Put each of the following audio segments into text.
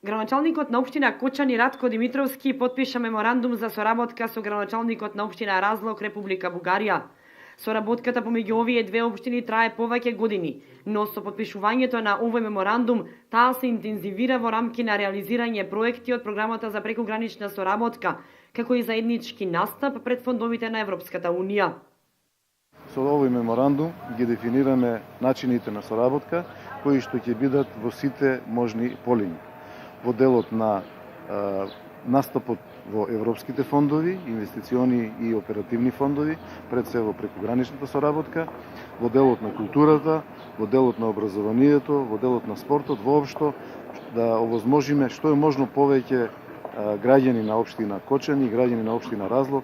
Градоначалникот на општина Кочани Радко Димитровски потпиша меморандум за соработка со градоначалникот на општина Разлог, Република Бугарија. Соработката помеѓу овие две општини трае повеќе години, но со потпишувањето на овој меморандум таа се интензивира во рамки на реализирање проекти од програмата за прекогранична соработка, како и заеднички настап пред фондовите на Европската Унија. Со овој меморандум ги дефинираме начините на соработка кои што ќе бидат во сите можни полиња. Во делот на настапот во европските фондови, инвестициони и оперативни фондови, пред се во прекограничната соработка, во делот на културата, во делот на образованието, во делот на спортот, воопшто да овозможиме што е можно повеќе граѓани на општина Кочани и граѓани на општина Разлог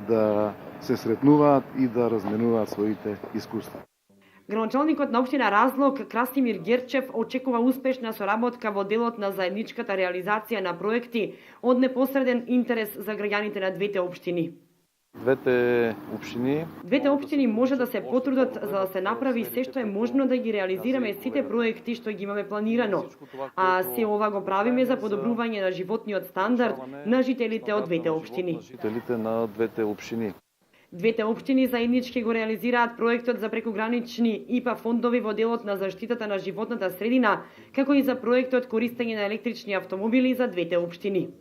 да се сретнуваат и да разменуваат своите искуства. Градоначалникот на општина Разлог Красимир Герчев очекува успешна соработка во делот на заедничката реализација на проекти од непосреден интерес за граѓаните на двете општини. Двете општини може да се потрудат за да се направи се што е можно да ги реализираме сите проекти што ги имаме планирано, а се ова го правиме за подобрување на животниот стандард на жителите од двете општини. Двете општини заеднички го реализираат проектот за прекогранични ИПА фондови во делот на заштитата на животната средина, како и за проектот користење на електрични автомобили за двете општини.